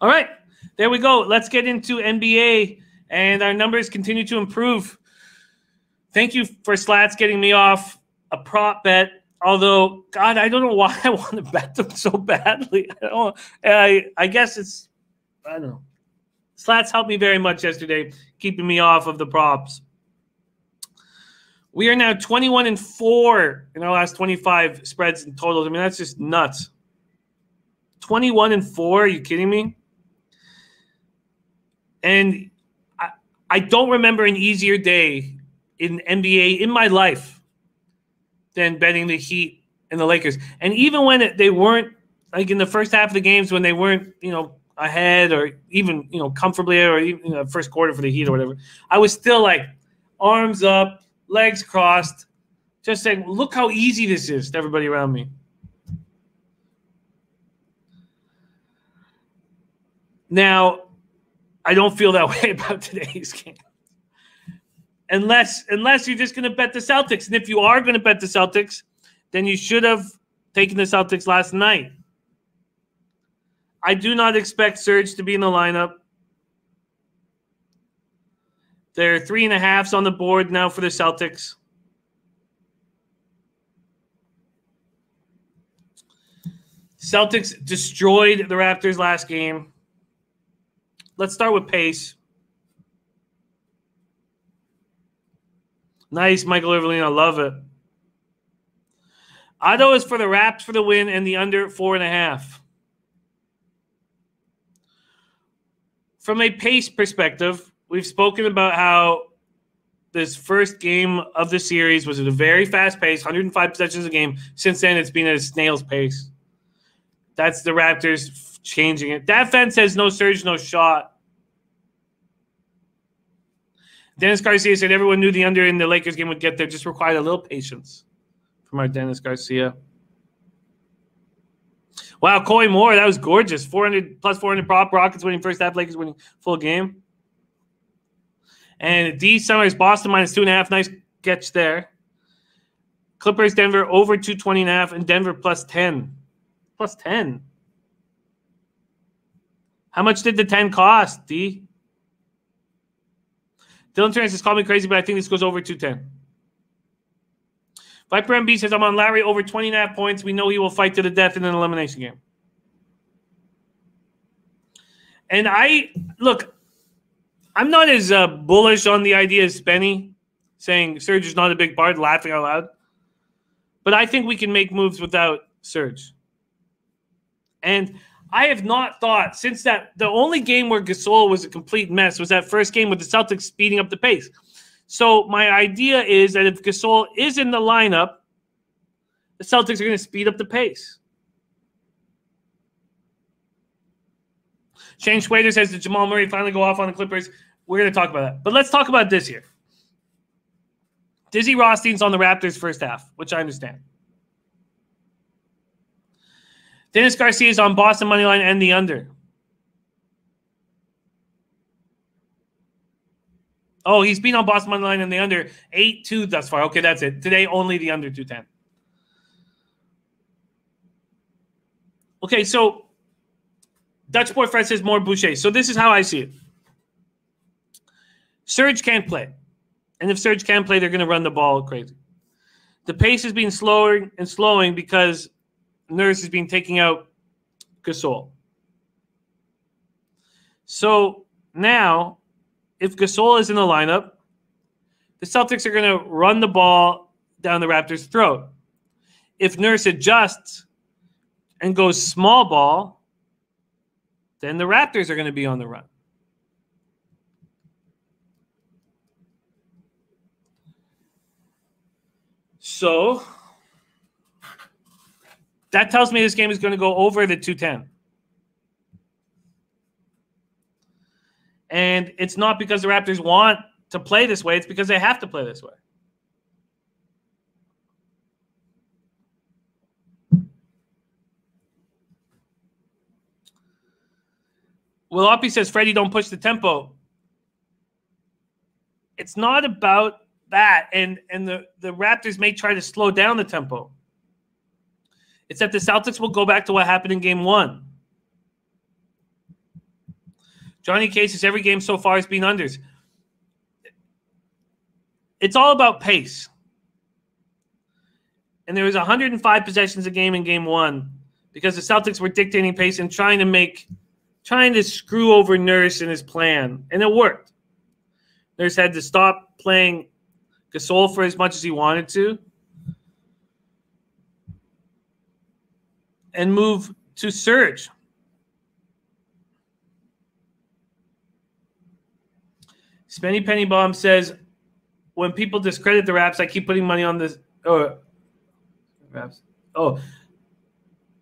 All right, there we go. Let's get into NBA, and our numbers continue to improve. Thank you for Slats getting me off a prop bet. Although, God, I don't know why I want to bet them so badly. I guess it's, I don't know. Slats helped me very much yesterday, keeping me off of the props. We are now 21-4 in our last 25 spreads and totals. I mean, that's just nuts. 21-4? Are you kidding me? And I don't remember an easier day in NBA in my life than betting the Heat and the Lakers. And even when they weren't, like in the first half of the games, when they weren't, ahead or even, comfortably, or even first quarter for the Heat or whatever, I was still like arms up, legs crossed, just saying, look how easy this is to everybody around me. Now, I don't feel that way about today's game. Unless you're just going to bet the Celtics. And if you are going to bet the Celtics, then you should have taken the Celtics last night. I do not expect Serge to be in the lineup. There are 3.5s on the board now for the Celtics. Celtics destroyed the Raptors last game. Let's start with pace. Nice, Michael Irvine. I love it. Otto is for the Raps for the win and the under 4.5. From a pace perspective, we've spoken about how this first game of the series was at a very fast pace, 105 possessions a game. Since then, it's been at a snail's pace. That's the Raptors changing it. That fence says no Serge, no shot. Dennis Garcia said everyone knew the under in the Lakers game would get there, just required a little patience from our Dennis Garcia. Wow, Coy Moore, that was gorgeous. 400 plus 400 prop. Rockets winning first half, Lakers winning full game. And D Summers, Boston minus 2.5. Nice catch there. Clippers, Denver over 220.5, and Denver plus 10. Plus 10. How much did the 10 cost, D? Dylan Turner says, call me crazy, but I think this goes over 210. Viper MB says, I'm on Larry over 20.5 points. We know he will fight to the death in an elimination game. And I'm not as bullish on the idea as Spenny, saying Serge is not a big part, laughing out loud. But I think we can make moves without Serge. And I have not thought since that the only game where Gasol was a complete mess was that first game with the Celtics speeding up the pace. So my idea is that if Gasol is in the lineup, the Celtics are going to speed up the pace. Shane Schwader says, did Jamal Murray finally go off on the Clippers? We're going to talk about that. But let's talk about this here. Dizzy Rothstein's on the Raptors first half, which I understand. Dennis Garcia is on Boston money line and the under. Oh, he's been on Boston money line and the under 8-2 thus far. Okay, that's it. Today, only the under 210. Okay, so Dutch Boy Fred says more Boucher. So this is how I see it. Serge can't play. And if Serge can play, they're going to run the ball crazy. The pace has been slowing because Nurse has been taking out Gasol. So now, if Gasol is in the lineup, the Celtics are going to run the ball down the Raptors' throat. If Nurse adjusts and goes small ball, then the Raptors are going to be on the run. So that tells me this game is going to go over the 210. And it's not because the Raptors want to play this way. It's because they have to play this way. Will Oppie says, Freddie, don't push the tempo. It's not about that. And the Raptors may try to slow down the tempo. It's that the Celtics will go back to what happened in game one. Johnny Cases, every game so far has been unders. It's all about pace. And there was 105 possessions a game in game one because the Celtics were dictating pace and trying to screw over Nurse and his plan. And it worked. Nurse had to stop playing Gasol for as much as he wanted to and move to Serge. Spenny Penny Bomb says, when people discredit the Raps, I keep putting money on this.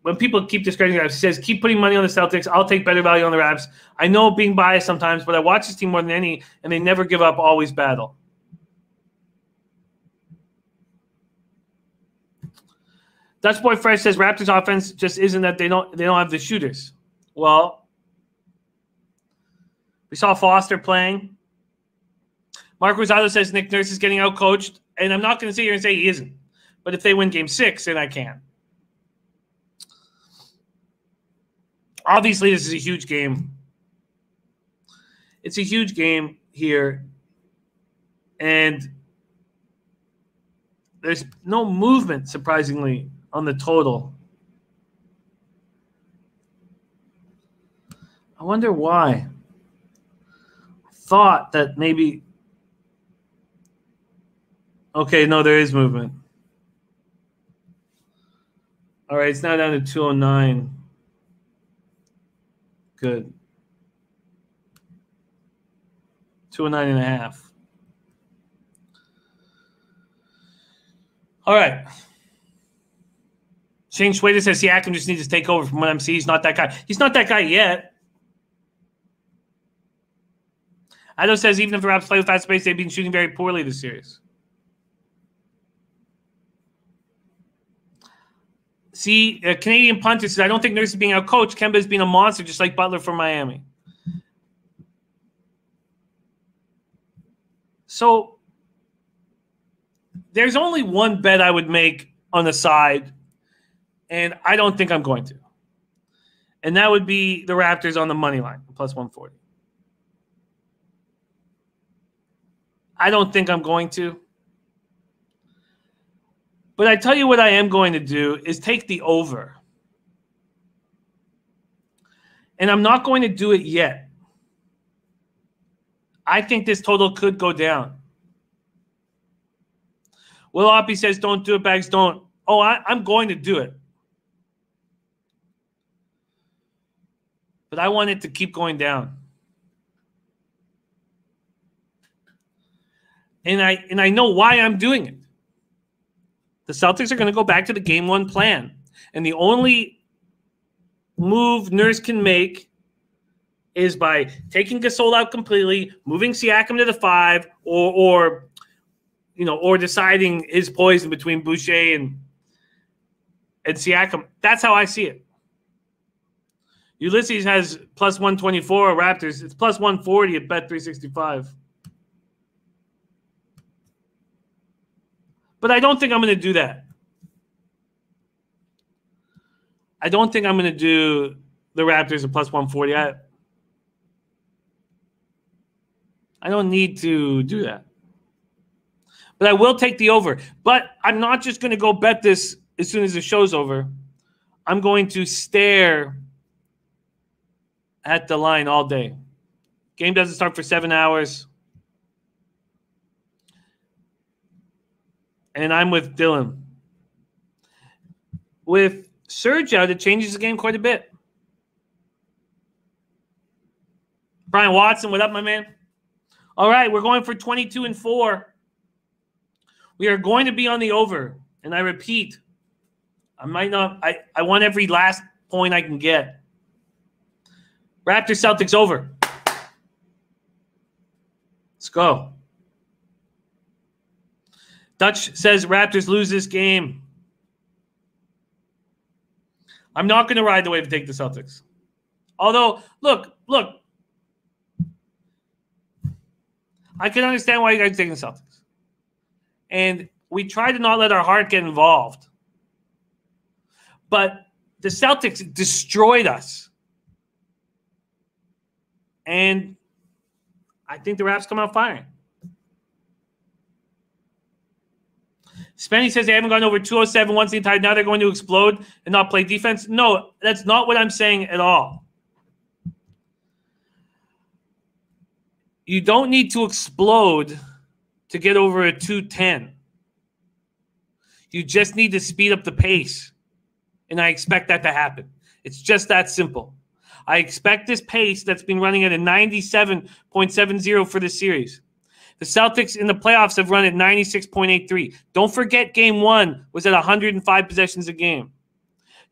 When people keep discrediting the Raps, he says, keep putting money on the Celtics. I'll take better value on the Raps. I know being biased sometimes, but I watch this team more than any, and they never give up, always battle. Dutch Boy Fresh says Raptors offense just isn't that they don't have the shooters. Well, we saw Foster playing. Mark Rosado says Nick Nurse is getting out-coached, and I'm not going to sit here and say he isn't. But if they win Game 6, then I can. Obviously, this is a huge game. It's a huge game here, and there's no movement, surprisingly, on the total. I wonder why. I thought that maybe... Okay, no, there is movement. All right, it's now down to 209. Good. 209.5. All right. Shane Schwader says Siakam just needs to take over from what I'm seeing. He's not that guy. He's not that guy yet. Ado says even if the Raps play with that space, they've been shooting very poorly this series. See, Canadian punter says, I don't think Nurse is being out-coached. Kemba is being a monster, just like Butler from Miami. So there's only one bet I would make on the side, and I don't think I'm going to. And that would be the Raptors on the money line, plus 140. I don't think I'm going to. But I tell you what I am going to do is take the over. And I'm not going to do it yet. I think this total could go down. Will Oppie says, don't do it, Bags, don't. Oh, I'm going to do it. But I want it to keep going down. And I know why I'm doing it. The Celtics are going to go back to the game one plan. And the only move Nurse can make is by taking Gasol out completely, moving Siakam to the 5, or deciding his poison between Boucher and Siakam. That's how I see it. Ulysses has plus 124 Raptors. It's plus 140 at Bet365. But I don't think I'm going to do that. I don't think I'm going to do the Raptors at plus 140. I don't need to do that. But I will take the over. But I'm not just going to go bet this as soon as the show's over. I'm going to stare at the line all day. Game doesn't start for 7 hours. And I'm with Dylan. With Serge out, it changes the game quite a bit. Brian Watson, what up, my man? All right, we're going for 22-4. We are going to be on the over. And I repeat, I want every last point I can get. Raptors Celtics over. Let's go. Dutch says Raptors lose this game. I'm not going to ride the wave to take the Celtics. Although, look. I can understand why you guys are taking the Celtics. And we try to not let our heart get involved. But the Celtics destroyed us. And I think the Raps come out firing. Spenny says they haven't gone over 207 once the entire. Now they're going to explode and not play defense. No, that's not what I'm saying at all. You don't need to explode to get over a 210. You just need to speed up the pace. And I expect that to happen. It's just that simple. I expect this pace that's been running at a 97.70 for the series. The Celtics in the playoffs have run at 96.83. Don't forget game 1 was at 105 possessions a game.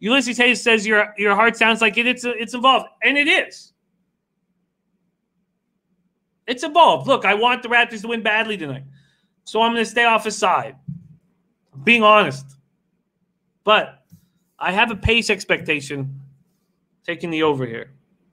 Ulysses Hayes says your heart sounds like it's involved. And it is. It's involved. Look, I want the Raptors to win badly tonight. So I'm going to stay off his side. I'm being honest. But I have a pace expectation taking the over here.